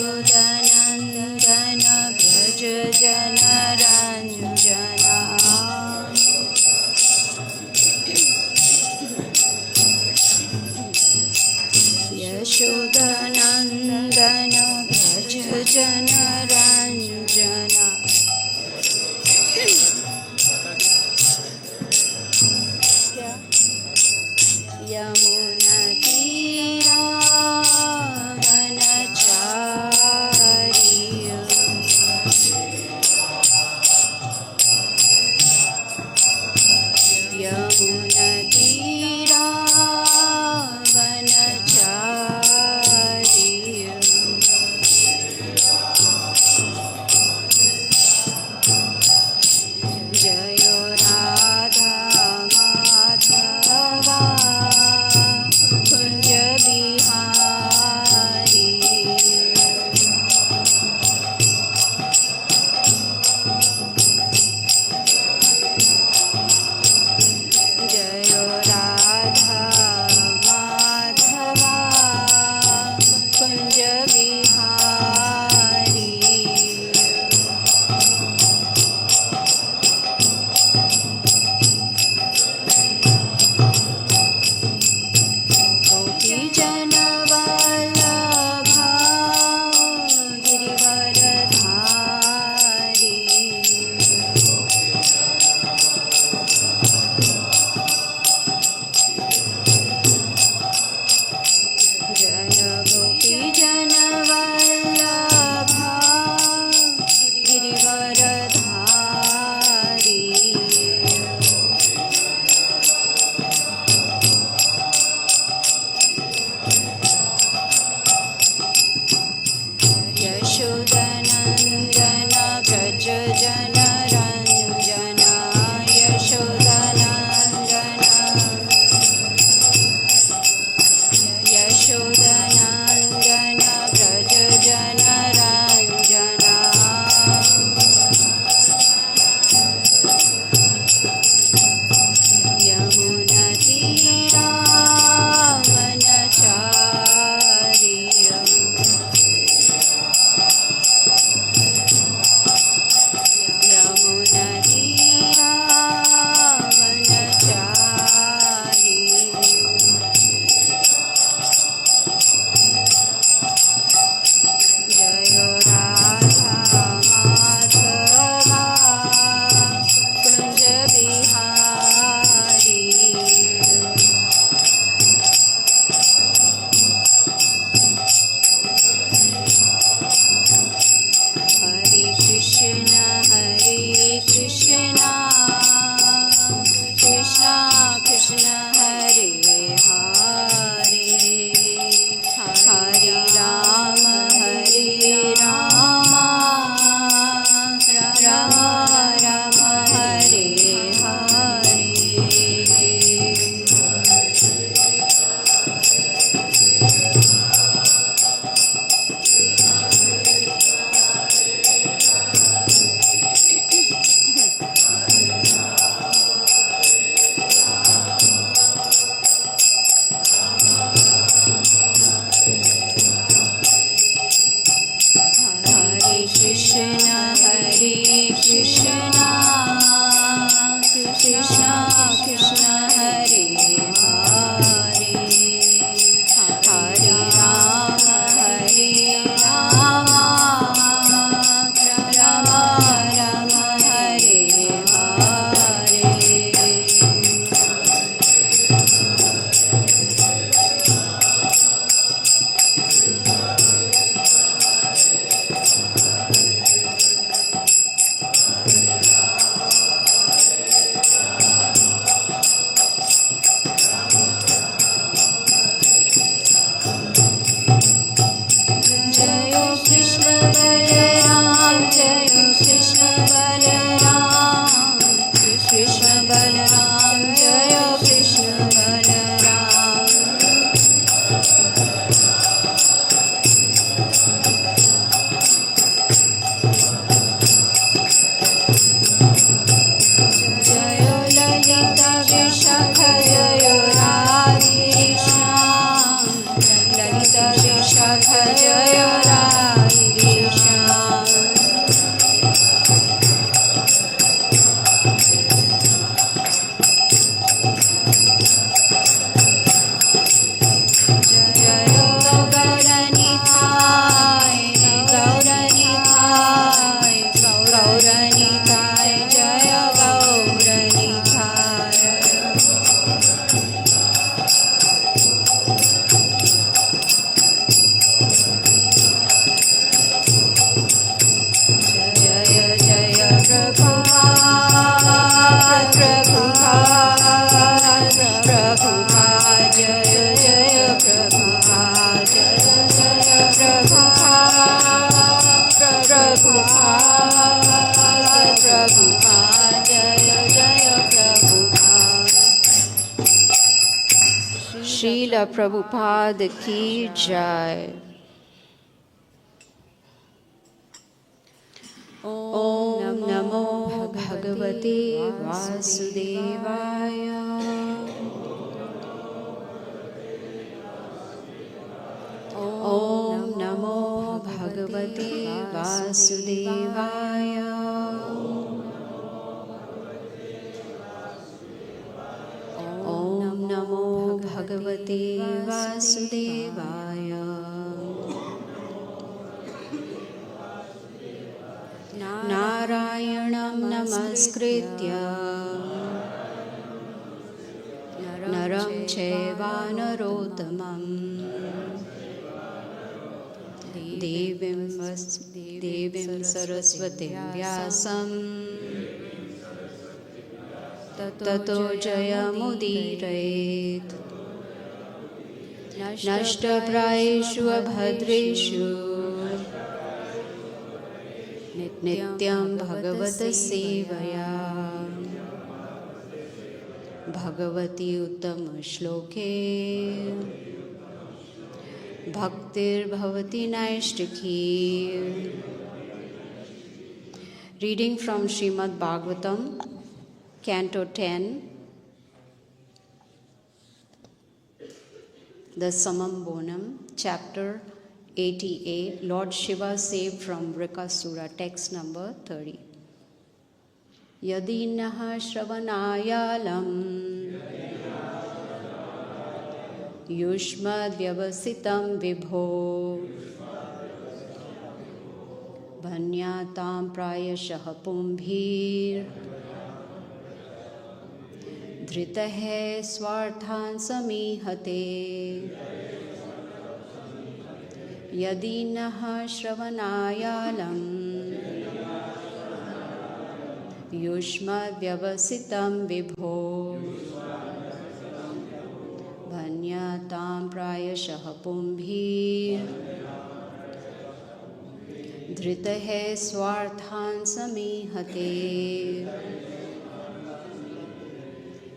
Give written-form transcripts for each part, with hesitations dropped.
यशोदानन्दन व्रज जनरञ्जना यशोदानन्दन व्रज जनरञ्जना यमुनतीरा यशोदानन्दन व्रज जनरञ्जना बलराम जय कृष्ण बलराम कृष्ण बलराम जय कृष्ण बलराम जय ललिता विशाख जय राधेश्याम ललिता विशाख जय राधेश्याम जय गौरनिताय गौरनिताय गौरनिताय जय गौरनिताय जय जय प्रभुपाद प्रभुपाद प्रभुपाद जय जय प्रभुपाद जय जय प्रभुपाद प्रभुपाद प्रभुपाद जय जय प्रभुपाद श्रील प्रभुपाद की जय। ओम नमो भगवते वासुदेवाय। ओम नमो भगवते वासुदेवाय। ओम नमो भगवते वासुदेवाय। नारायणं नमस्कृत्य नरं चैव नरोत्तमं देवीं सरस्वतीं व्यासं ततो जयमुदीरयेत्। नष्टप्रायेषु अभद्रेषु नित्यं भगवत सेवया भगवती उत्तम श्लोके भक्तिर्भवति नैष्टिकी। Reading from Srimad Bhagavatam, Canto 10, the Samam Bonam, Chapter 88, Lord Shiva saved from Vrkasura, text number 30. Yadi naha shravanayalam yushmad vyavasitam vibho bhanyatam prayashah pumbhir धृतहे स्वार्थान् समीहते। यदि नः श्रवणायालं युष्मद्व्यवसितं विभो भन्यतां प्रायशः पुंभिः धृतः स्वार्थान् समीहते।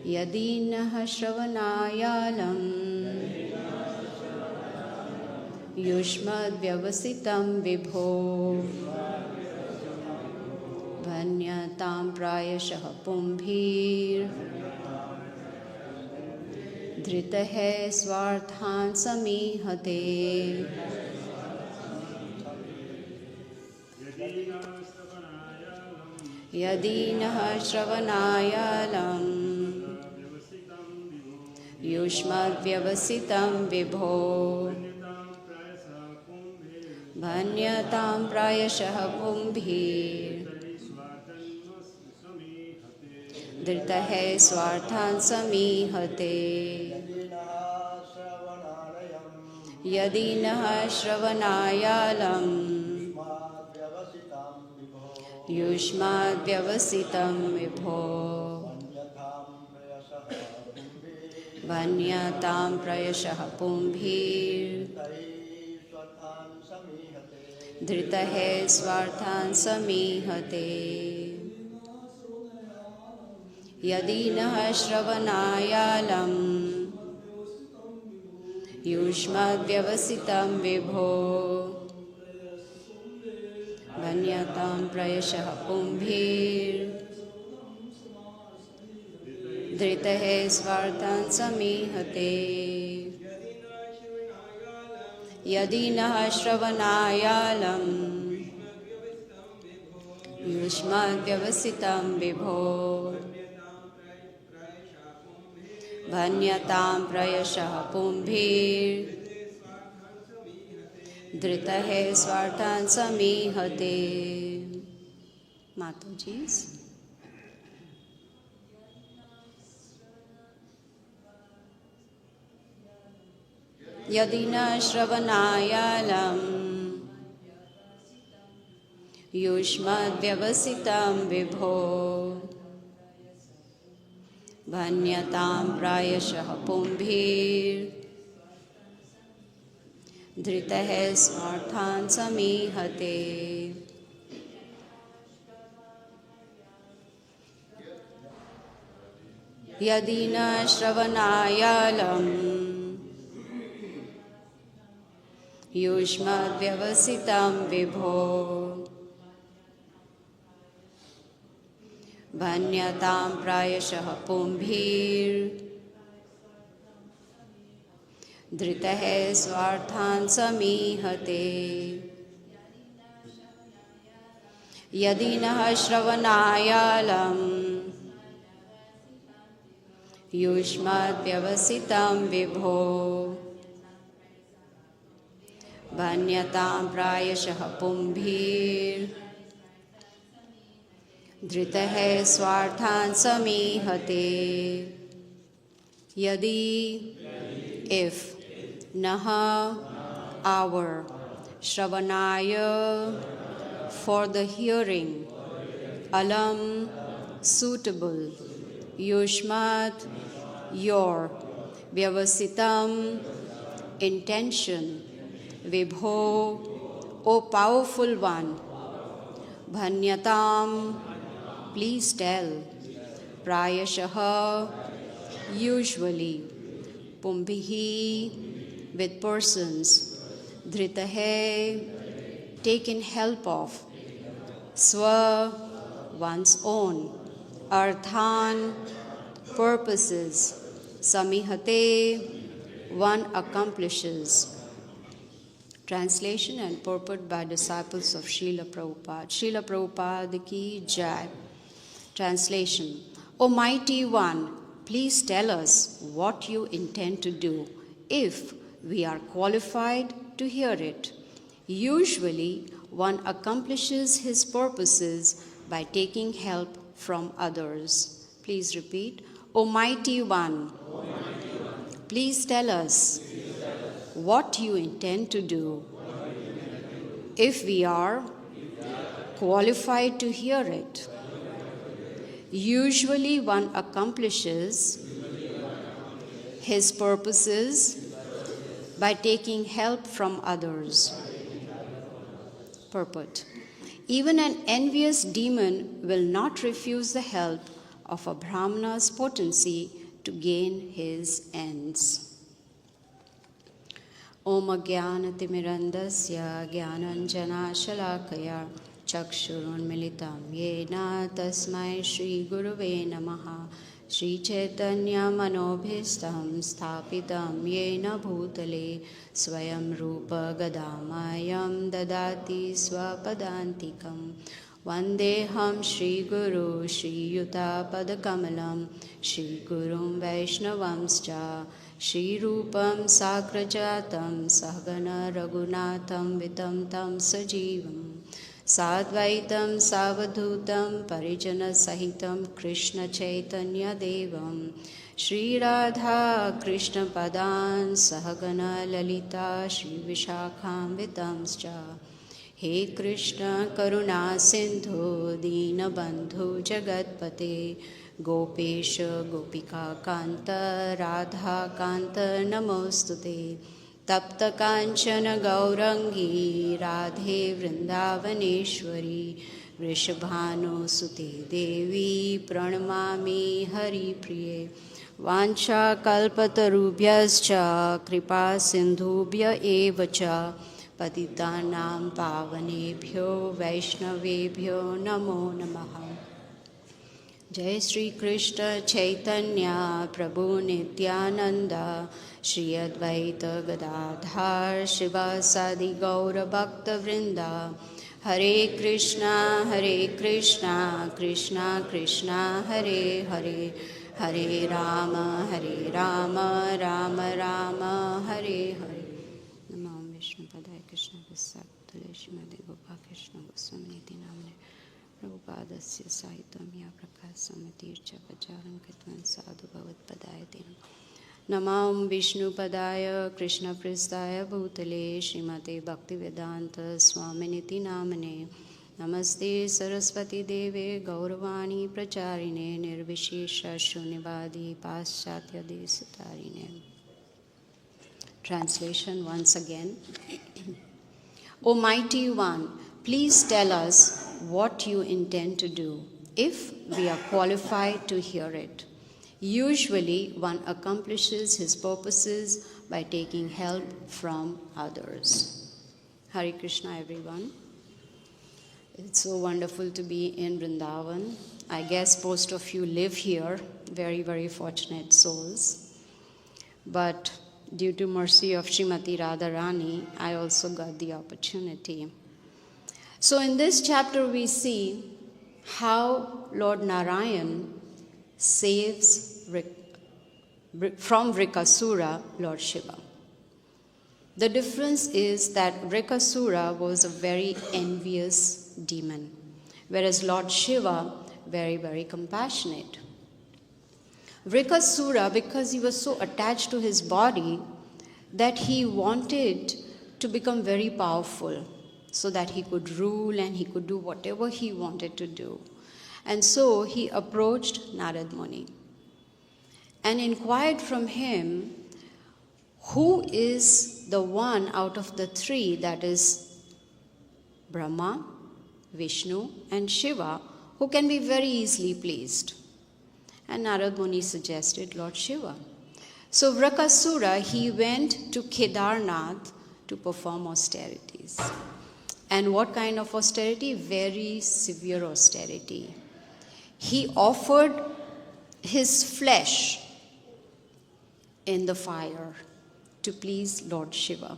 यदि नः श्रवणायालं युष्मद्व्यवसितं विभो भन्यतां प्रायशः पुंभिर्धृतः स्वार्थान् समीहते। यदि नः श्रवणायालं युष्मद्व्यवसितं विभो भन्यतां प्रायशः पुंभिर्धृतः स्वार्थान् समीहते। यदि नः श्रवणायालं युष्मद्व्यवसितं विभो भन्यतां प्रायशः पुंभिर् धृतः स्वार्थान् समीहते यदि नः श्रवणायालं युष्मद्व्यवसितं विभो भण्यतां प्रयशः पुंभिर्धृतः स्वार्थान् समीहते यदि नः श्रवणायालं युष्मद्व्यवसितं विभो भण्यतां प्रयशः पुंभिर्धृतः स्वार्थान् समीहते। माताजी। यदि न श्रवणायालं युष्मद्व्यवसितं विभो भण्यतां प्रायशः पुंभिर्धृतः स्वार्थान् समीहते यदि न श्रवणायालं युष्मद्व्यवसितं विभो भण्यतां प्रायशः पुंभिर्धृतः स्वार्थान् समीहते यदि नः श्रवणायालं युष्मद्व्यवसितं विभो भण्यतां प्रायशः पुंभिर्धृतः स्वार्थान् समीहते यदि if nah our shravanaya for the hearing alam suitable yushmat your vyavasitam intention Vibho, O powerful one, Bhanyatam, please tell, Prayashaha, usually, Pumbhihi, with persons, Dhritahe, taken help of, Swa, one's own, Arthan, purposes, Samihate, one accomplishes. Translation and purport by disciples of Srila Prabhupada. Srila Prabhupada ki Jai. Translation. O Mighty One, please tell us what you intend to do if we are qualified to hear it. Usually, one accomplishes his purposes by taking help from others. Please repeat. O Mighty One, please tell us what you intend to do if we are qualified to hear it. Usually one accomplishes his purposes by taking help from others. Purport. Even an envious demon will not refuse the help of a Brahmana's potency to gain his ends. Om Jnanatimirandasya Jnananjanashalakaya Chakshurunmilitam Yena Tasmai Shri Guruve Namaha Shri Chaitanya Manobhistam Sthapitam Yena Bhutale Swayam Rupa Gadamayam Dadati Swapadantikam Vandeham Shri Guru Shri Yuta Padakamalam Shri Gurum Vaishnavamscha Shri Rupam Sakrajatam Sahagana Raghunatham Vitam Tam Sajivam Sadvaitam Savadhutam Parijana Sahitam Krishna Chaitanya Devam Shri Radha Krishna Padan Sahagana Lalita Shri Vishakham Vitamscha He Krishna Karuna Sindhu Dina Bandhu Jagatpate Gopesha Gopika Kanta Radha Kanta Namostute Tapta Kanchana Gaurangi Radhe Vrindavaneshwari Vrishabhanu Sute Devi Pranamami Hari Priye Vancha Kalpatarubhyascha Kripa Sindhubhya Evacha Patitanam Pavanebhyo Vaishnavebhyo Namo Namaha. Jai Shri Krishna Chaitanya Prabhu Nityananda Shri Advaita Gadadhar Shivasadi Gaura Bhakta Vrinda Hare Krishna Krishna Krishna Hare Hare Hare Rama Rama Rama Hare Hare. Namo Vishnu Padaya Krishna Vasantale Shrimad Gopa Krishna Goswamiti Namne Prabhupadasya Sahitamya Vrkasura Pacharam Kitvan Sadhu Bhavat Padaya Dinam Namam Vishnu Padaya Krishna Pristaya Bhutale Srimate Bhakti Vedanta Swaminiti Namane Namaste Saraswati Deve Gauravani Pracharine Nirvishesha Shunyavadi Paschatya Desatarine. Translation once again. O Mighty One, please tell us what you intend to do, if we are qualified to hear it. Usually, one accomplishes his purposes by taking help from others. Hare Krishna, everyone. It's so wonderful to be in Vrindavan. I guess most of you live here, very, very fortunate souls. But due to mercy of Srimati Radharani, I also got the opportunity. So in this chapter we see how Lord Narayan saves from Vrkasura Lord Shiva. The difference is that Vrkasura was a very envious demon, whereas Lord Shiva, very, very compassionate. Vrkasura, because he was so attached to his body that he wanted to become very powerful so that he could rule and he could do whatever he wanted to do. And so he approached Narad Muni and inquired from him, who is the one out of the three, that is Brahma, Vishnu and Shiva, who can be very easily pleased? And Narad Muni suggested Lord Shiva. So Vrkasura, he went to Kedarnath to perform austerities. And what kind of austerity? Very severe austerity. He offered his flesh in the fire to please Lord Shiva.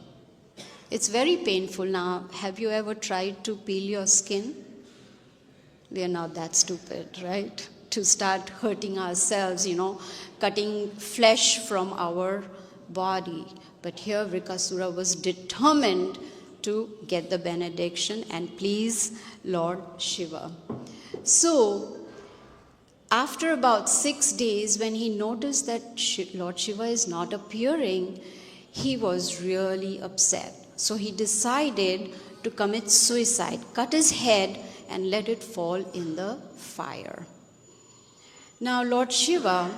It's very painful. Now, have you ever tried to peel your skin? We are not that stupid, right? To start hurting ourselves, cutting flesh from our body. But here Vrkasura was determined to get the benediction and please Lord Shiva. So, after about 6 days, when he noticed that Lord Shiva is not appearing, he was really upset. So he decided to commit suicide, cut his head and let it fall in the fire. Now Lord Shiva,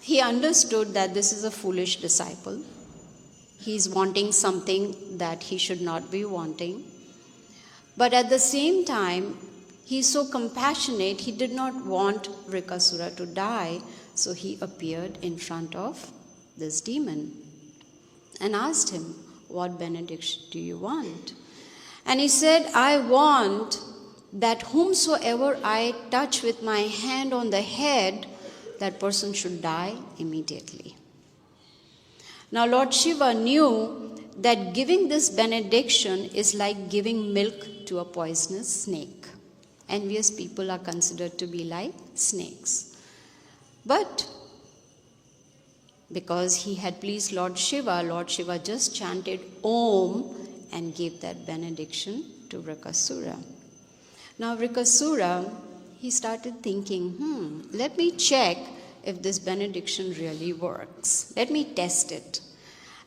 he understood that this is a foolish disciple. He's wanting something that he should not be wanting. But at the same time, he's so compassionate, he did not want Vrkasura to die. So he appeared in front of this demon and asked him, what benediction do you want? And he said, I want that whomsoever I touch with my hand on the head, that person should die immediately. Now Lord Shiva knew that giving this benediction is like giving milk to a poisonous snake. Envious people are considered to be like snakes. But because he had pleased Lord Shiva just chanted Om and gave that benediction to Vrkasura. Now Vrkasura, he started thinking, let me check if this benediction really works. Let me test it.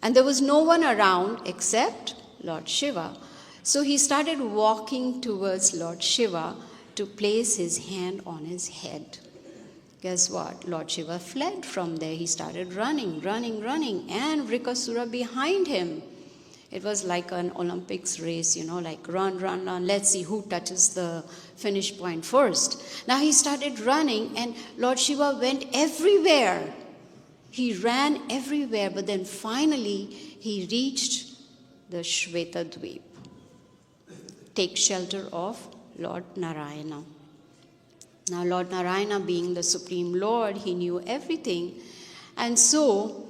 And there was no one around except Lord Shiva. So he started walking towards Lord Shiva to place his hand on his head. Guess what? Lord Shiva fled from there. He started running, and Vrkasura behind him. It was like an Olympics race, like run. Let's see who touches the finish point first. Now he started running, and Lord Shiva went everywhere. He ran everywhere, but then finally he reached the Shveta Dweep. Take shelter of Lord Narayana. Now Lord Narayana, being the Supreme Lord, he knew everything. And so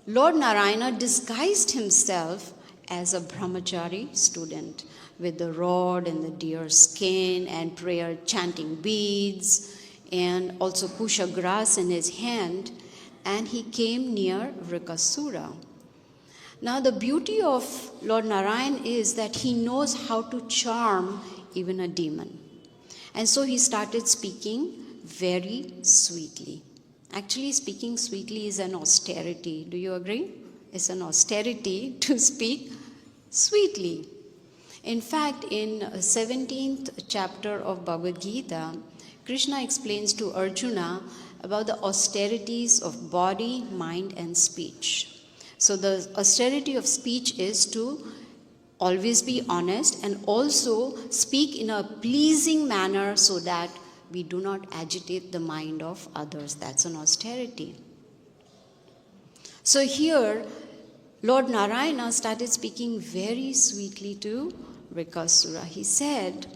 Lord Narayana disguised himself as a brahmachari student with the rod and the deer skin and prayer chanting beads and also kusha grass in his hand, and he came near Vrkasura. Now the beauty of Lord Narayan is that he knows how to charm even a demon. And so he started speaking very sweetly. Actually, speaking sweetly is an austerity. Do you agree? It's an austerity to speak sweetly. In fact, in 17th chapter of Bhagavad Gita, Krishna explains to Arjuna about the austerities of body, mind, and speech. So the austerity of speech is to always be honest and also speak in a pleasing manner so that we do not agitate the mind of others. That's an austerity. So here, Lord Narayana started speaking very sweetly to Vrkasura. He said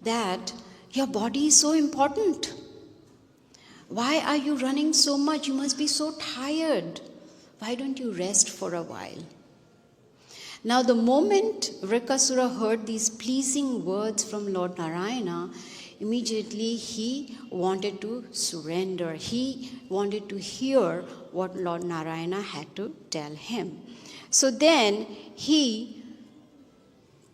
that your body is so important. Why are you running so much? You must be so tired. Why don't you rest for a while? Now, the moment Vrkasura heard these pleasing words from Lord Narayana, immediately he wanted to surrender. He wanted to hear what Lord Narayana had to tell him. So then he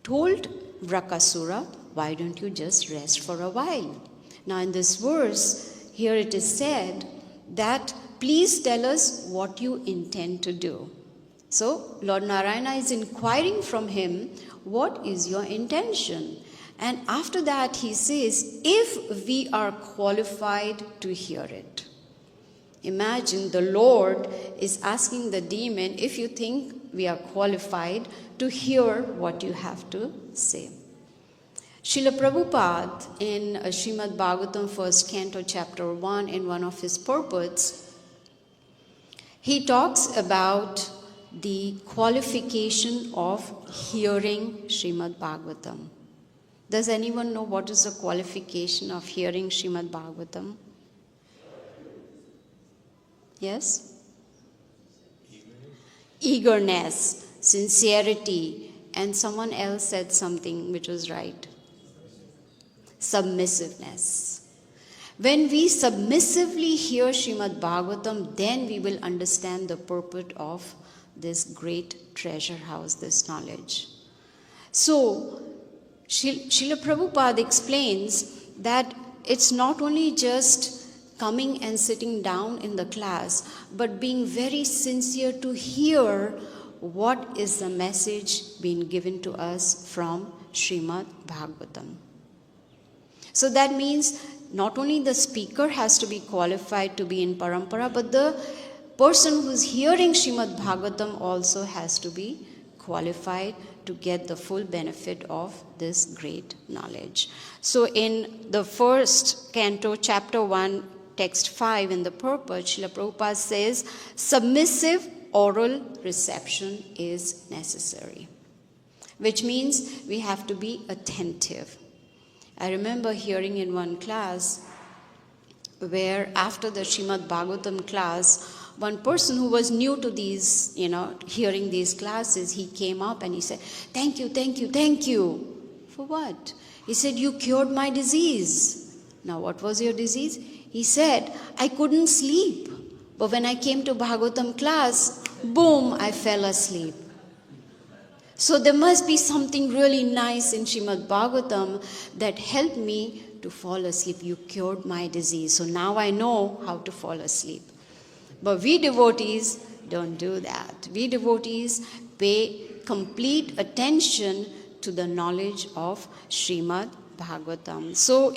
told Vrkasura, why don't you just rest for a while? Now, in this verse, here it is said that please tell us what you intend to do. So, Lord Narayana is inquiring from him, what is your intention? And after that he says, if we are qualified to hear it. Imagine the Lord is asking the demon, if you think we are qualified to hear what you have to say. Srila Prabhupada in Srimad Bhagavatam 1st Canto Chapter 1 in one of his purports, he talks about the qualification of hearing Srimad Bhagavatam. Does anyone know what is the qualification of hearing Srimad Bhagavatam? Yes? Eagerness, sincerity, and someone else said something which was right. Submissiveness. When we submissively hear Srimad Bhagavatam, then we will understand the purport of this great treasure house, this knowledge. So, Srila Prabhupada explains that it's not only just coming and sitting down in the class, but being very sincere to hear what is the message being given to us from Srimad Bhagavatam. So that means not only the speaker has to be qualified to be in parampara, but the person who is hearing Srimad Bhagavatam also has to be qualified to get the full benefit of this great knowledge. So in the first canto, chapter 1, text 5 in the purport, Srila Prabhupada says, submissive oral reception is necessary, which means we have to be attentive. I remember hearing in one class where after the Srimad Bhagavatam class, one person who was new to these, hearing these classes, he came up and he said, thank you, thank you, thank you. For what? He said, you cured my disease. Now, what was your disease? He said, I couldn't sleep. But when I came to Bhagavatam class, boom, I fell asleep. So there must be something really nice in Srimad Bhagavatam that helped me to fall asleep. You cured my disease. So now I know how to fall asleep. But we devotees don't do that. We devotees pay complete attention to the knowledge of Srimad Bhagavatam. So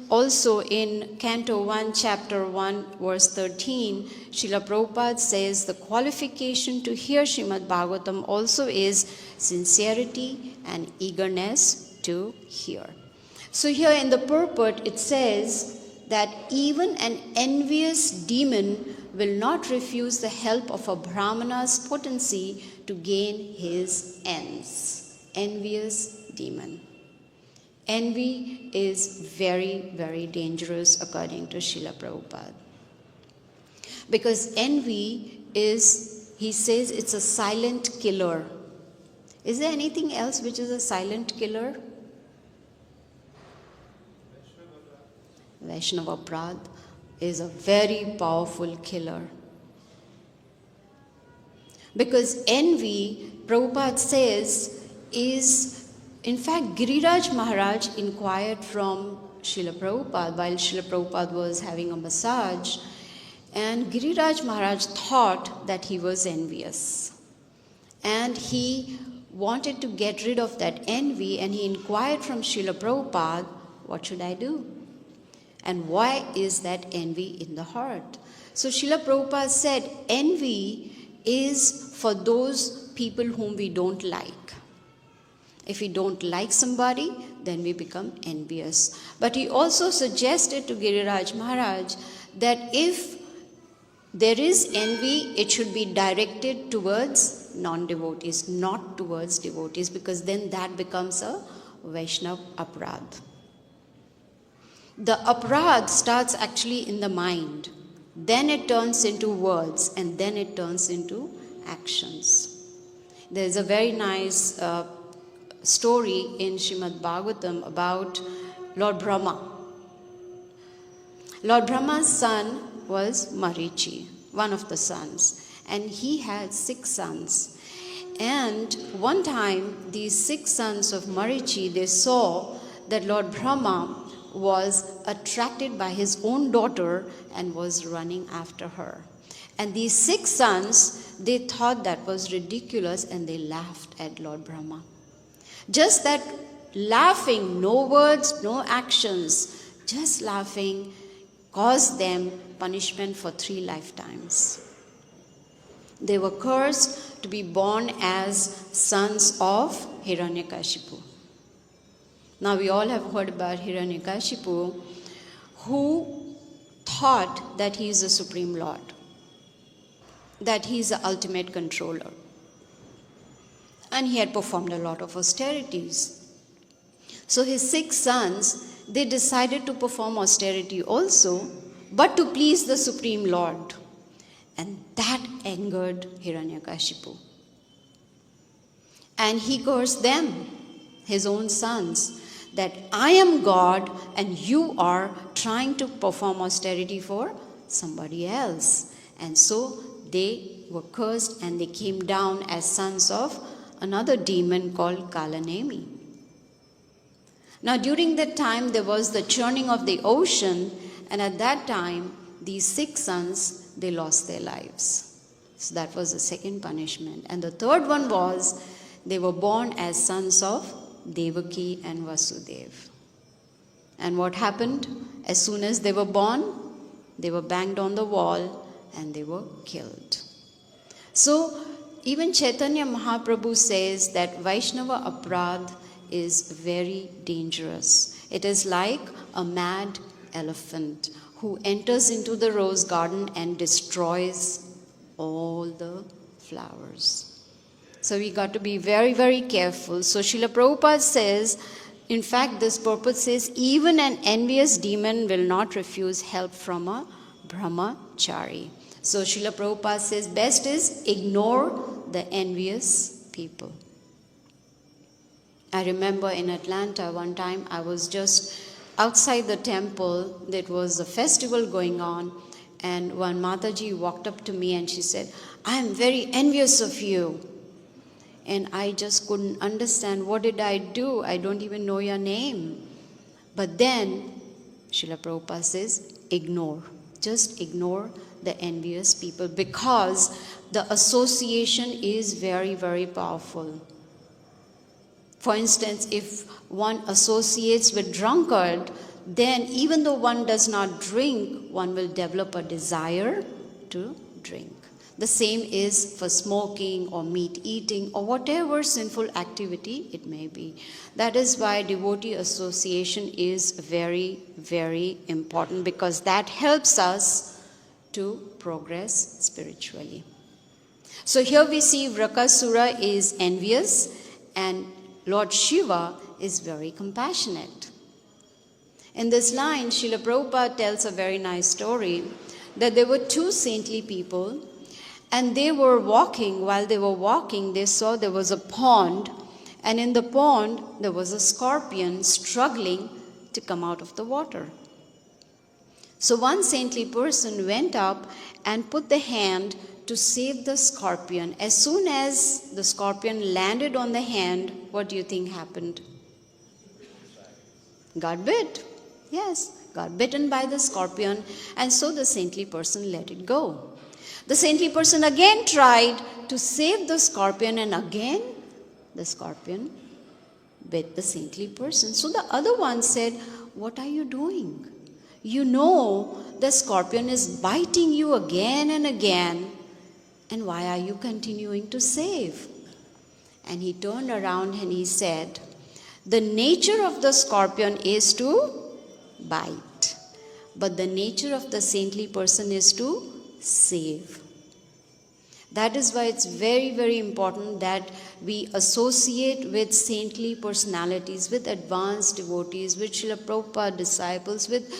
also in Canto 1, Chapter 1, verse 13, Srila Prabhupada says the qualification to hear Srimad Bhagavatam also is sincerity and eagerness to hear. So here in the purport it says that even an envious demon will not refuse the help of a Brahmana's potency to gain his ends. Envious demon. Envy is very, very dangerous according to Srila Prabhupada. Because envy is, he says, it's a silent killer. Is there anything else which is a silent killer? Vaishnava Prad is a very powerful killer. Because envy, Prabhupada says, is, in fact, Giriraj Maharaj inquired from Srila Prabhupada while Srila Prabhupada was having a massage, and Giriraj Maharaj thought that he was envious. And he wanted to get rid of that envy, and he inquired from Srila Prabhupada, what should I do? And why is that envy in the heart? So Srila Prabhupada said, envy is for those people whom we don't like. If we don't like somebody, then we become envious. But he also suggested to Giriraj Maharaj that if there is envy, it should be directed towards non-devotees, not towards devotees, because then that becomes a Vaishnava aparadh. The aparadh starts actually in the mind. Then it turns into words, and then it turns into actions. There's a very nice story in Srimad Bhagavatam about Lord Brahma. Lord Brahma's son was Marichi, one of the sons, and he had 6 sons. And one time, these 6 sons of Marichi, they saw that Lord Brahma was attracted by his own daughter and was running after her. And these 6 sons, they thought that was ridiculous, and they laughed at Lord Brahma. Just that laughing, no words, no actions, just laughing caused them punishment for 3 lifetimes. They were cursed to be born as sons of Hiranyakashipu. Now we all have heard about Hiranyakashipu, who thought that he is the Supreme Lord, that he is the ultimate controller. And he had performed a lot of austerities. So his 6 sons, they decided to perform austerity also, but to please the Supreme Lord. And that angered Hiranyakashipu. And he cursed them, his own sons, that I am God and you are trying to perform austerity for somebody else. And so they were cursed, and they came down as sons of another demon called Kalanemi. Now during that time there was the churning of the ocean, and at that time these 6 sons, they lost their lives. So that was the second punishment. And the third one was they were born as sons of Devaki and Vasudev. And what happened? As soon as they were born, they were banged on the wall and they were killed. So even Chaitanya Mahaprabhu says that Vaishnava aparadh is very dangerous. It is like a mad elephant who enters into the rose garden and destroys all the flowers. So we got to be very, very careful. So Srila Prabhupada says, in fact, this purport says, even an envious demon will not refuse help from a brahmachari. So Srila Prabhupada says, best is ignore the envious people. I remember in Atlanta one time, I was just outside the temple. There was a festival going on, and one Mataji walked up to me and she said, I am very envious of you. And I just couldn't understand, what did I do? I don't even know your name. But then Srila Prabhupada says, ignore. Just ignore the envious people, because the association is very, very powerful. For instance, if one associates with drunkard, then even though one does not drink, one will develop a desire to drink. The same is for smoking or meat eating or whatever sinful activity it may be. That is why devotee association is very, very important, because that helps us to progress spiritually. So here we see Vrkasura is envious and Lord Shiva is very compassionate. In this line, Srila Prabhupada tells a very nice story that there were two saintly people, and they were walking. While they were walking, they saw there was a pond, and in the pond there was a scorpion struggling to come out of the water. So one saintly person went up and put the hand to save the scorpion. As soon as the scorpion landed on the hand, what do you think happened? Got bit. Yes, got bitten by the scorpion, and so the saintly person let it go. The saintly person again tried to save the scorpion, and again the scorpion bit the saintly person. So the other one said, "What are you doing? You know the scorpion is biting you again and again, and why are you continuing to save?" And he turned around and he said, "The nature of the scorpion is to bite, but the nature of the saintly person is to save." That is why it's very, very important that we associate with saintly personalities, with advanced devotees, with Srila Prabhupada disciples, with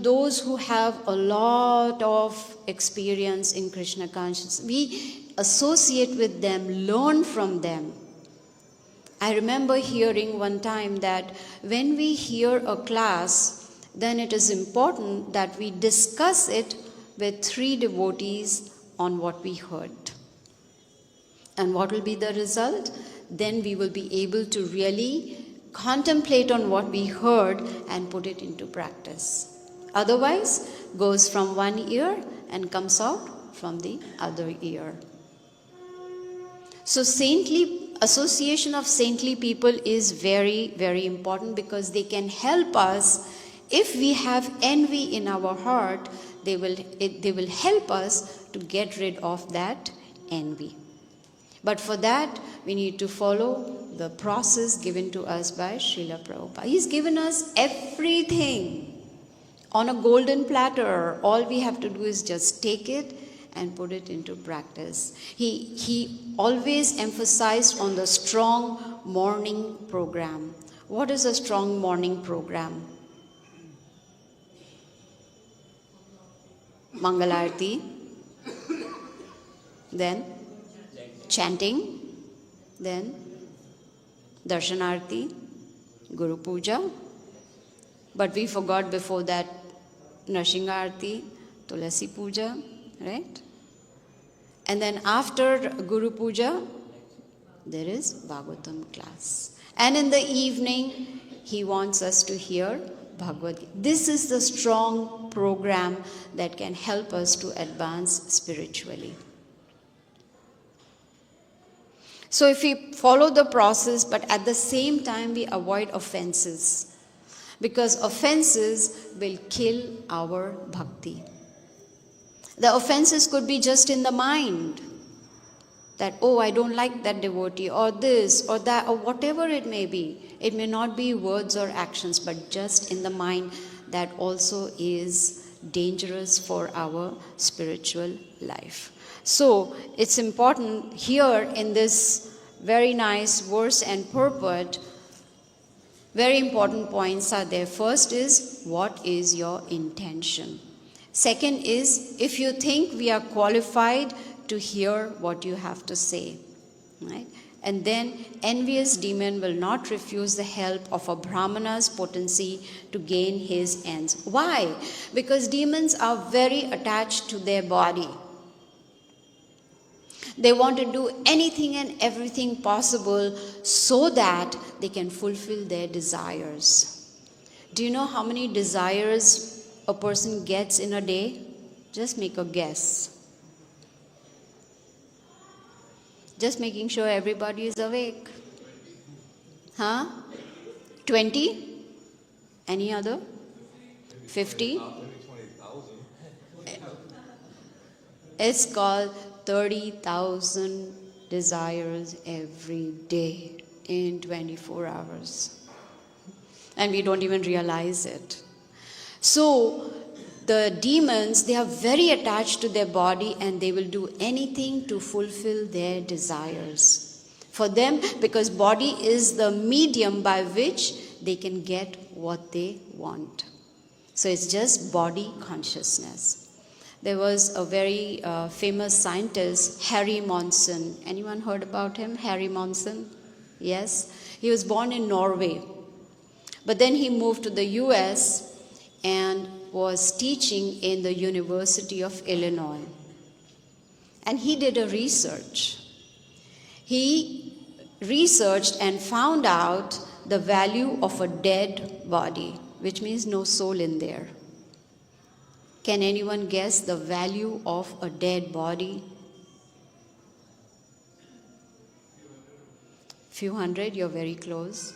those who have a lot of experience in Krishna consciousness. We associate with them, learn from them. I remember hearing one time that when we hear a class, then it is important that we discuss it with 3 devotees on what we heard. And what will be the result? Then we will be able to really contemplate on what we heard and put it into practice. Otherwise, goes from one ear and comes out from the other ear. So association of saintly people is very, very important, because they can help us. If we have envy in our heart, they will help us to get rid of that envy. But for that, we need to follow the process given to us by Srila Prabhupada. He's given us everything on a golden platter. All we have to do is just take it and put it into practice. He always emphasized on the strong morning program. What is a strong morning program? Mangalarti, then chanting, then Darshanarti, Guru Puja. But we forgot before that Narsingharti, Tulasi Puja, right? And then after Guru Puja, there is Bhagavatam class. And in the evening, he wants us to hear Bhagavad Gita. This is the strong program that can help us to advance spiritually. So if we follow the process, but at the same time we avoid offenses, because offenses will kill our bhakti. The offenses could be just in the mind, that, oh, I don't like that devotee, or this, or that, or whatever it may be. It may not be words or actions, but just in the mind. That also is dangerous for our spiritual life. So it's important here in this very nice verse and purport, very important points are there. First is, what is your intention? Second is, if you think we are qualified to hear what you have to say, right? And then, envious demon will not refuse the help of a Brahmana's potency to gain his ends. Why? Because demons are very attached to their body. They want to do anything and everything possible so that they can fulfill their desires. Do you know how many desires a person gets in a day? Just make a guess. Just making sure everybody is awake. Huh? 20? Any other? 50? It's called 30,000 desires every day in 24 hours. And we don't even realize it. So, the demons, they are very attached to their body and they will do anything to fulfill their desires. For them, because body is the medium by which they can get what they want. So it's just body consciousness. There was a very famous scientist, Harry Monson. Anyone heard about him, Harry Monson? Yes. He was born in Norway. But then he moved to the US and was teaching in the University of Illinois. And he did a research. He researched and found out the value of a dead body, which means no soul in there. Can anyone guess the value of a dead body? Few hundred, you're very close.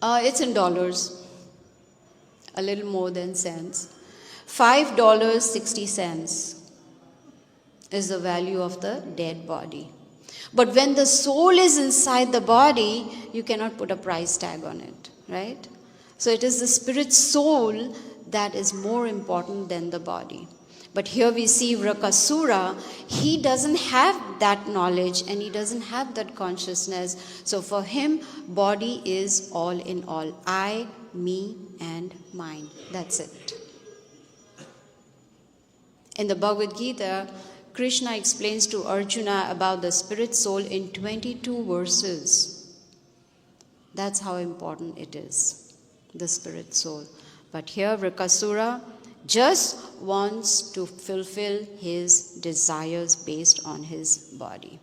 It's in dollars, a little more than cents. $5.60 is the value of the dead body. But when the soul is inside the body, you cannot put a price tag on it, right? So it is the spirit soul that is more important than the body. But here we see Vrkasura, he doesn't have that knowledge and he doesn't have that consciousness. So for him, body is all in all. I, me, and mine. That's it. In the Bhagavad Gita, Krishna explains to Arjuna about the spirit soul in 22 verses. That's how important it is, the spirit soul. But here Vrkasura just wants to fulfill his desires based on his body,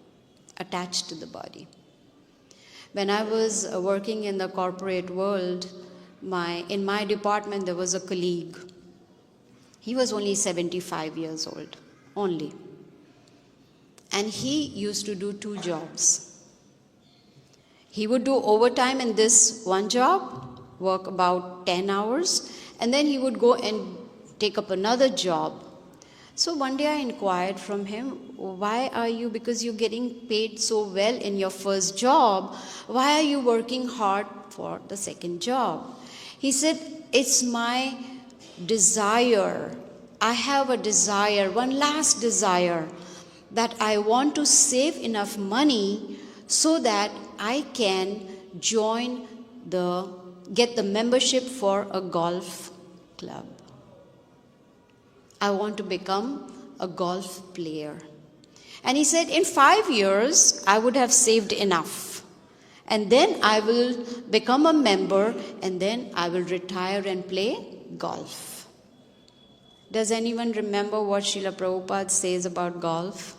attached to the body. When I was working in the corporate world, in my department there was a colleague. He was only 75 years old, only. And he used to do 2 jobs. He would do overtime in this one job, work about 10 hours, and then he would go and take up another job. So one day I inquired from him, why are you, because you're getting paid so well in your first job, why are you working hard for the second job? He said, it's my desire. I have a desire, one last desire, that I want to save enough money so that I can get the membership for a golf club. I want to become a golf player. And he said, in 5 years, I would have saved enough. And then I will become a member and then I will retire and play golf. Does anyone remember what Srila Prabhupada says about golf?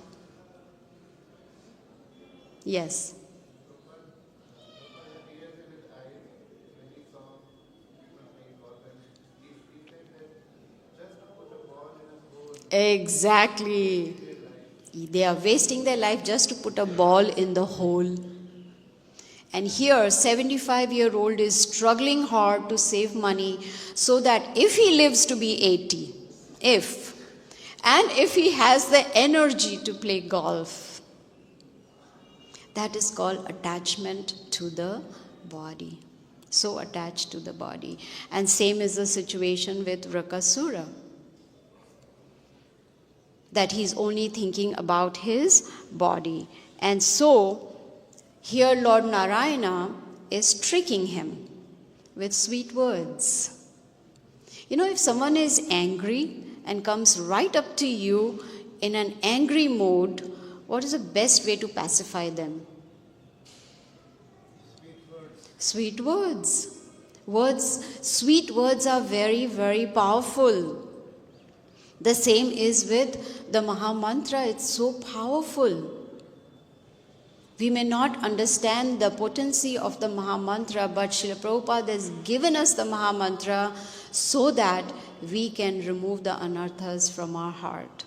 Yes. Exactly. They are wasting their life just to put a ball in the hole. And here, 75-year-old is struggling hard to save money so that if he lives to be 80, if he has the energy to play golf, that is called attachment to the body. So attached to the body. And same is the situation with Vrkasura, that he's only thinking about his body. And so, here Lord Narayana is tricking him with sweet words. You know, if someone is angry and comes right up to you in an angry mode, what is the best way to pacify them? Sweet words. Sweet words are very, very powerful. The same is with the Maha Mantra. It's so powerful. We may not understand the potency of the Maha Mantra, but Srila Prabhupada has given us the Maha Mantra so that we can remove the anarthas from our heart.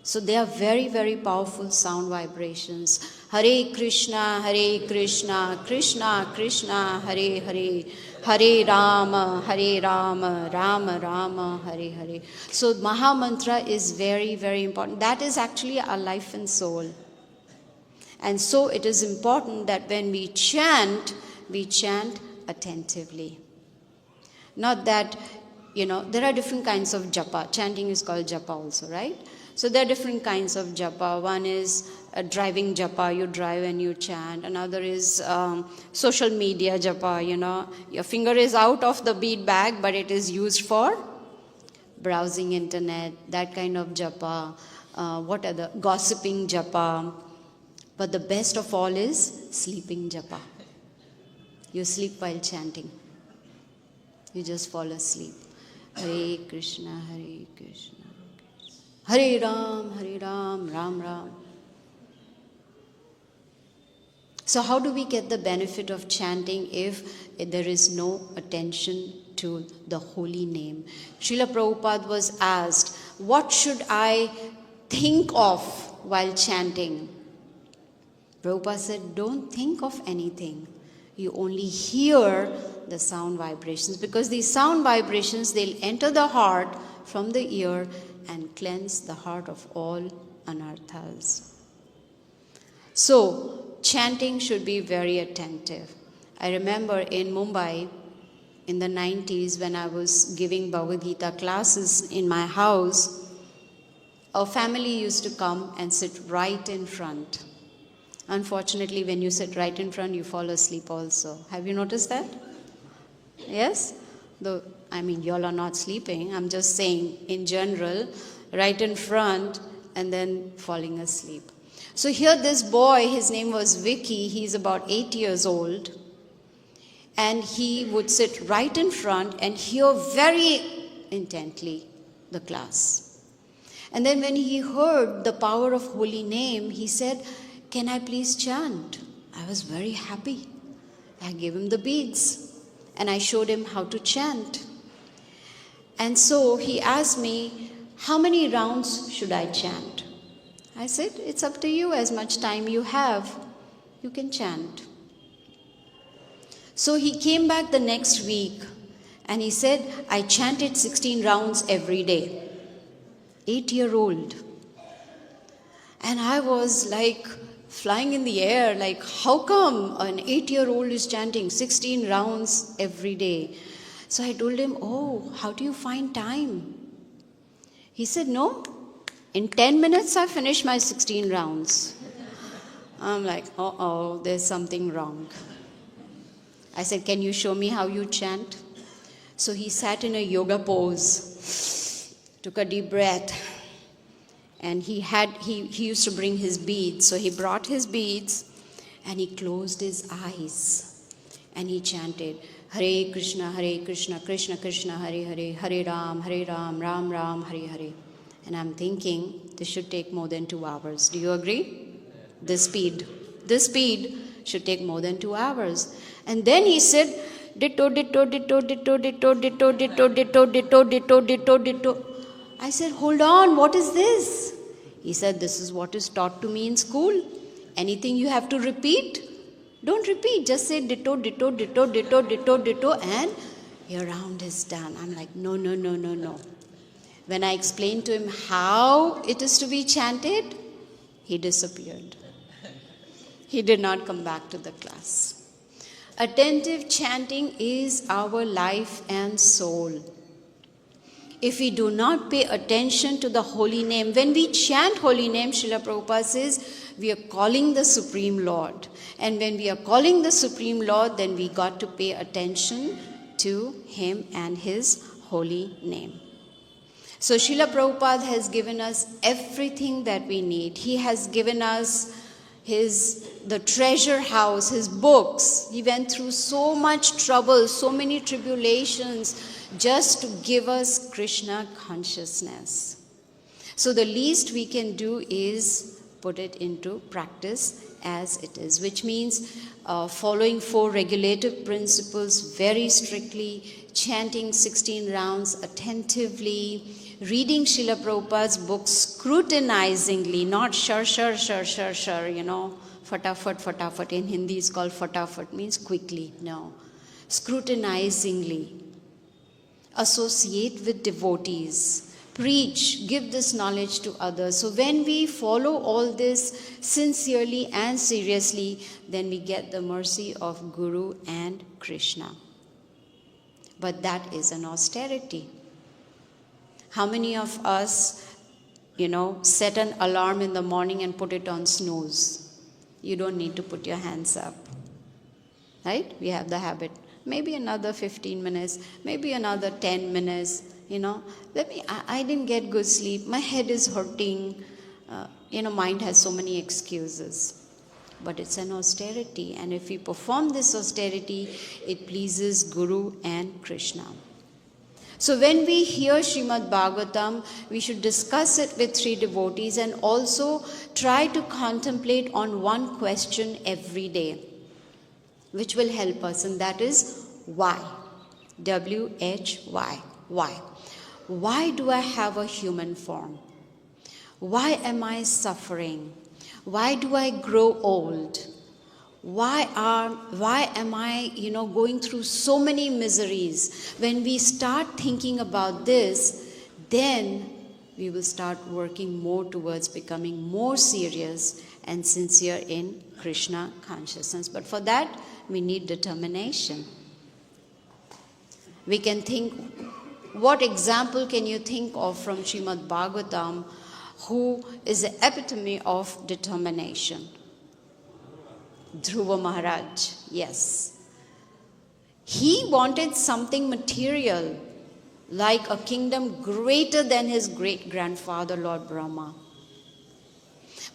So they are very, very powerful sound vibrations. Hare Krishna, Krishna Krishna, Hare Hare, Hare Rama, Rama Rama, Hare Hare. So Maha Mantra is very, very important. That is actually our life and soul. And so it is important that when we chant attentively. Not that, there are different kinds of japa. Chanting is called japa also, right? So there are different kinds of japa. One is a driving japa, you drive and you chant. Another is social media japa, your finger is out of the bead bag, but it is used for browsing internet, that kind of japa. What other? Gossiping japa. But the best of all is sleeping japa. You sleep while chanting. You just fall asleep. Hare Krishna, Hare Krishna. Hare Ram, Ram Ram. So how do we get the benefit of chanting if there is no attention to the holy name? Srila Prabhupada was asked, what should I think of while chanting? Prabhupada said, don't think of anything. You only hear the sound vibrations, because these sound vibrations, they'll enter the heart from the ear and cleanse the heart of all anarthas. So, chanting should be very attentive. I remember in Mumbai in the 90s when I was giving Bhagavad Gita classes in my house, a family used to come and sit right in front. Unfortunately, when you sit right in front, you fall asleep also. Have you noticed that? Yes? Y'all are not sleeping. I'm just saying, in general, right in front and then falling asleep. So here this boy, his name was Vicky, he's about 8 years old. And he would sit right in front and hear very intently the class. And then when he heard the power of holy name, he said, can I please chant? I was very happy. I gave him the beads and I showed him how to chant. And so he asked me, how many rounds should I chant? I said, it's up to you. As much time you have, you can chant. So he came back the next week and he said, I chanted 16 rounds every day. 8-year-old. And I was like flying in the air, like, how come an 8-year-old is chanting 16 rounds every day? So I told him, oh, how do you find time? He said, no, in 10 minutes I finish my 16 rounds. I'm like, uh-oh, there's something wrong. I said, can you show me how you chant? So he sat in a yoga pose, took a deep breath, and he used to bring his beads. So he brought his beads and he closed his eyes and he chanted, Hare Krishna, Krishna Krishna, Hare Hare, Hare Ram, Ram Ram, Hare Hare. And I'm thinking, this should take more than 2 hours. Do you agree? This speed should take more than 2 hours. And then he said, ditto, ditto, ditto, ditto, ditto, ditto, ditto, ditto, ditto, ditto, ditto, ditto. I said, hold on, what is this? He said, this is what is taught to me in school. Anything you have to repeat, don't repeat. Just say ditto, ditto, ditto, ditto, ditto, ditto, and your round is done. I'm like, no. When I explained to him how it is to be chanted, he disappeared. He did not come back to the class. Attentive chanting is our life and soul. If we do not pay attention to the holy name, when we chant holy name, Srila Prabhupada says, we are calling the Supreme Lord. And when we are calling the Supreme Lord, then we got to pay attention to Him and His holy name. So Srila Prabhupada has given us everything that we need. He has given us the treasure house, his books. He went through so much trouble, so many tribulations, just to give us Krishna consciousness. So the least we can do is put it into practice as it is, which means following 4 regulative principles very strictly, chanting 16 rounds attentively, reading Srila Prabhupada's books scrutinizingly, not shar, fatafat. In Hindi it's called fatafat, means quickly. No. Scrutinizingly. Associate with devotees. Preach, give this knowledge to others. So when we follow all this sincerely and seriously, then we get the mercy of Guru and Krishna. But that is an austerity. How many of us, set an alarm in the morning and put it on snooze? You don't need to put your hands up. Right? We have the habit. Maybe another 15 minutes, maybe another 10 minutes, I didn't get good sleep, my head is hurting, mind has so many excuses. But it's an austerity, and if we perform this austerity, it pleases Guru and Krishna. So when we hear Srimad Bhagavatam, we should discuss it with 3 devotees and also try to contemplate on one question every day, which will help us, and that is why. W-H-Y. Why? Why do I have a human form? Why am I suffering? Why do I grow old? Why am I, going through so many miseries? When we start thinking about this, then we will start working more towards becoming more serious and sincere in Krishna consciousness. But for that, we need determination. We can think, what example can you think of from Srimad Bhagavatam who is the epitome of determination? Dhruva Maharaj, yes. He wanted something material, like a kingdom greater than his great-grandfather, Lord Brahma.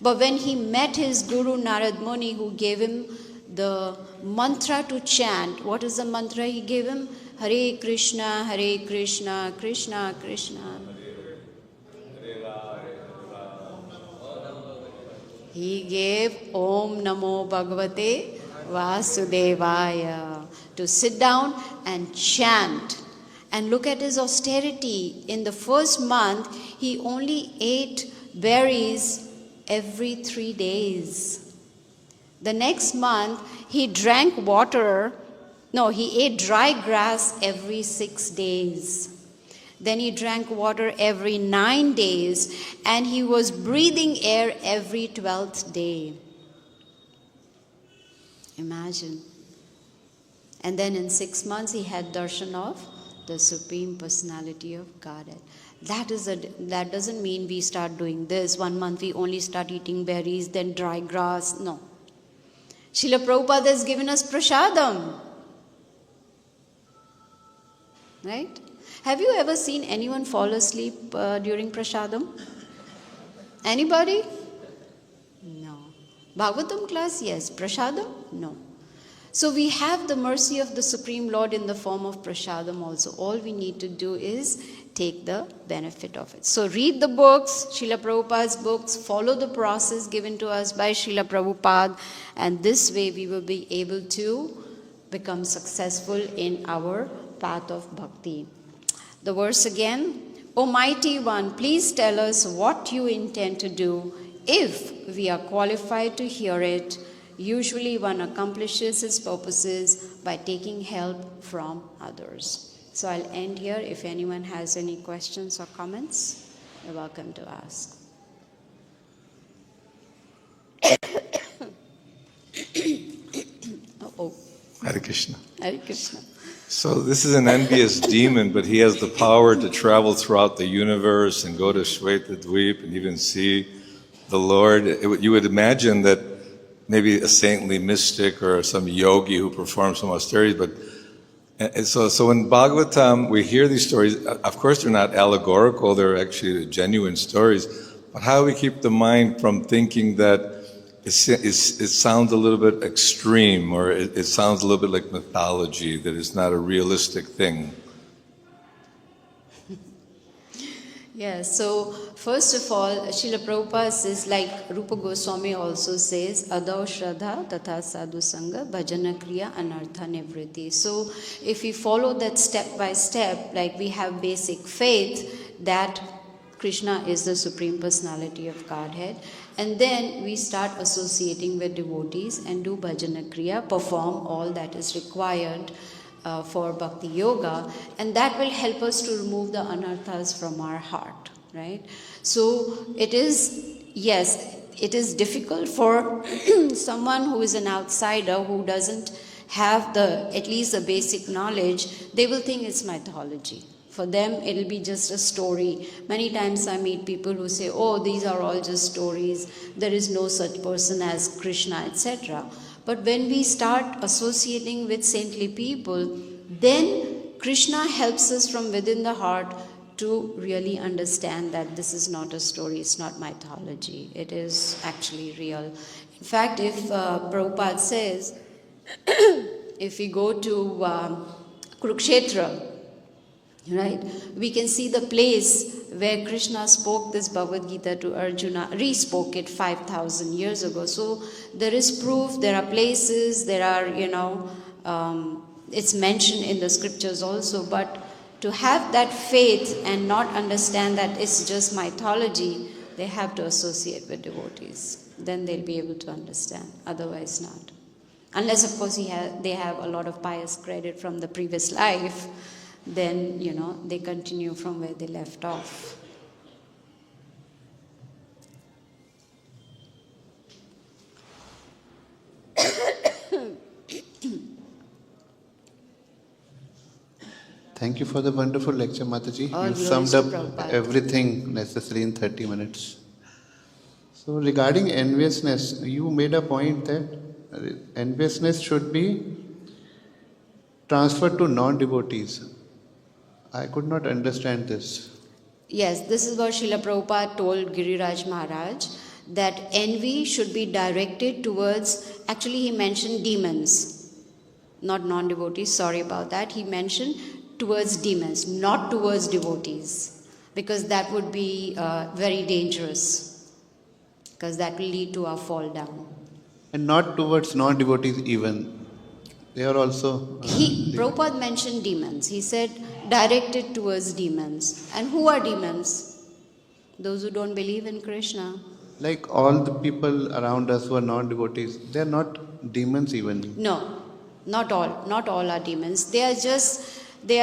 But when he met his Guru Narad Muni, who gave him the mantra to chant, what is the mantra he gave him? Hare Krishna, Krishna Krishna. He gave Om Namo Bhagavate Vasudevaya to sit down and chant. And look at his austerity. In the first month, he only ate berries every 3 days. The next month, he drank water. No, he ate dry grass every 6 days. Then he drank water every 9 days, and he was breathing air every 12th day. Imagine. And then in 6 months, he had darshan of the Supreme Personality of Godhead. That doesn't mean we start doing this. 1 month we only start eating berries, then dry grass. No. Srila Prabhupada has given us prasadam. Right? Have you ever seen anyone fall asleep during prasadam? Anybody? No. Bhagavatam class? Yes. Prasadam? No. So we have the mercy of the Supreme Lord in the form of prasadam also. All we need to do is take the benefit of it. So read the books, Srila Prabhupada's books, follow the process given to us by Srila Prabhupada, and this way we will be able to become successful in our path of bhakti. The verse again, O Mighty One, please tell us what you intend to do. If we are qualified to hear it, usually one accomplishes his purposes by taking help from others. So I'll end here. If anyone has any questions or comments, you're welcome to ask. Hare Krishna. Hare Krishna. So this is an envious demon, but he has the power to travel throughout the universe and go to Shvetadweep and even see the Lord. You would imagine that maybe a saintly mystic or some yogi who performs some austerities, but so in Bhagavatam we hear these stories. Of course they're not allegorical, they're actually genuine stories, but how do we keep the mind from thinking that it sounds a little bit extreme, or it sounds a little bit like mythology, that it's not a realistic thing? Yes, so first of all, Srila Prabhupada says, like Rupa Goswami also says, Adau Shraddha Tatha Sadhu Sangha Bhajana Kriya Anartha Nivriti. So if we follow that step by step, like we have basic faith, that Krishna is the Supreme Personality of Godhead. And then we start associating with devotees and do bhajana kriya, perform all that is required for Bhakti Yoga, and that will help us to remove the anarthas from our heart, right? So it is, yes, it is difficult for someone who is an outsider who doesn't have at least the basic knowledge. They will think it's mythology. For them, it'll be just a story. Many times I meet people who say, oh, these are all just stories. There is no such person as Krishna, etc. But when we start associating with saintly people, then Krishna helps us from within the heart to really understand that this is not a story, it's not mythology. It is actually real. In fact, if Prabhupada says, if we go to Kurukshetra, right, we can see the place where Krishna spoke this Bhagavad Gita to Arjuna, re-spoke it 5,000 years ago. So there is proof, there are places, there are, it's mentioned in the scriptures also, but to have that faith and not understand that it's just mythology, they have to associate with devotees. Then they'll be able to understand, otherwise not. Unless, of course, they have a lot of pious credit from the previous life, then, they continue from where they left off. Thank you for the wonderful lecture, Mataji. All You glories summed to up Prabhupada. everything necessary in 30 minutes. So regarding enviousness, you made a point that enviousness should be transferred to non-devotees. I could not understand this. Yes, this is what Srila Prabhupada told Giriraj Maharaj, that envy should be directed towards, actually he mentioned demons, not non-devotees, sorry about that. He mentioned towards demons, not towards devotees, because that would be very dangerous, because that will lead to our fall down. And not towards non-devotees even. They are also... Prabhupada mentioned demons. He said directed towards demons. And who are demons? Those who don't believe in Krishna. Like all the people around us who are non-devotees, they are not demons even. No, not all. Not all are demons. They are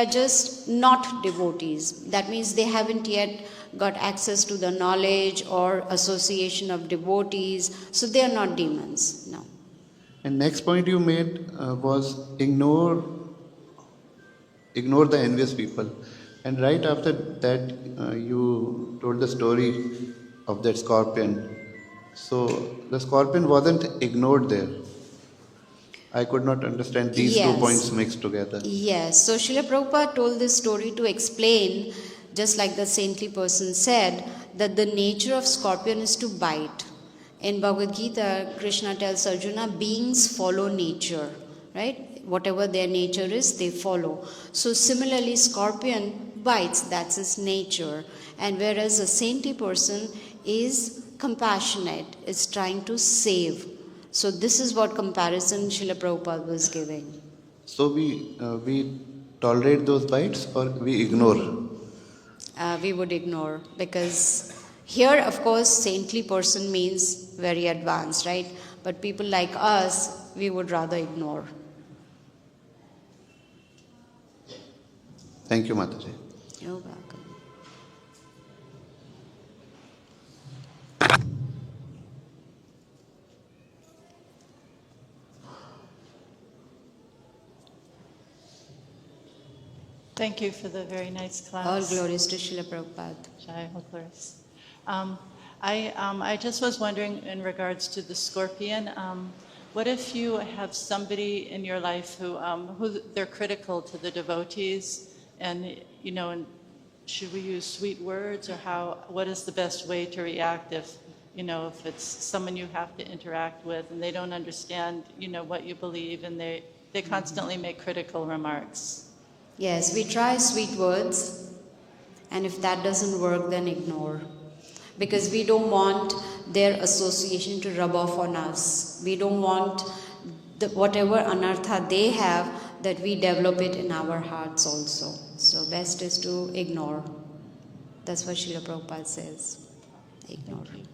just not devotees. That means they haven't yet got access to the knowledge or association of devotees. So they are not demons. No. And next point you made was ignore the envious people. And right after that, you told the story of that scorpion. So the scorpion wasn't ignored there. I could not understand these two points mixed together. Yes. So Srila Prabhupada told this story to explain, just like the saintly person said, that the nature of scorpion is to bite. In Bhagavad Gita, Krishna tells Arjuna, beings follow nature, right? Whatever their nature is, they follow. So similarly, scorpion bites, that's its nature. And whereas a saintly person is compassionate, is trying to save. So this is what comparison Srila Prabhupada was giving. So we tolerate those bites or we ignore? We would ignore, because here, of course, saintly person means very advanced, right? But people like us, we would rather ignore. Thank you, Mataji. You're welcome. Thank you for the very nice class. All glories to Srila Prabhupada. Jai, all glories. I just was wondering in regards to the scorpion, what if you have somebody in your life who they're critical to the devotees, and and should we use sweet words, or what is the best way to react if it's someone you have to interact with and they don't understand what you believe, and they constantly make critical remarks? Yes, we try sweet words, and if that doesn't work, then ignore. Because we don't want their association to rub off on us. We don't want whatever anartha they have, that we develop it in our hearts also. So best is to ignore. That's what Srila Prabhupada says. Ignore it.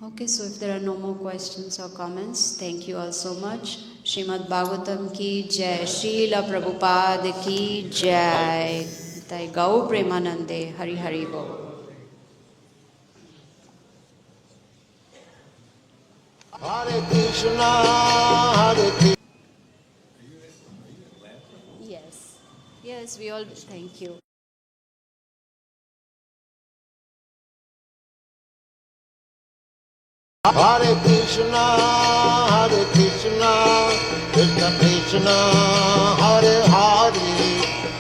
Okay, so if there are no more questions or comments, thank you all so much. Srimad Bhagavatam ki jai, Srila Prabhupada ki jai. Jai Gaur Premanande, Hari Hari Bol. Hare Krishna, Hare Krishna. Yes. Yes, we all thank you. Hare Krishna, Hare Krishna, Krishna Krishna, Hare Hare,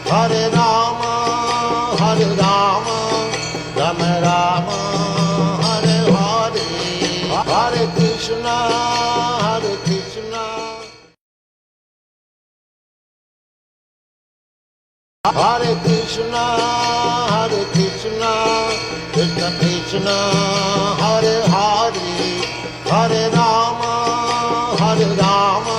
Hare Rama, Hare Rama, Rama Rama, Hare Hare, Hare Krishna, Hare Krishna. Hare Krishna, Hare Krishna, Krishna Krishna, Hare Hare, Hare Rama, Hare Rama,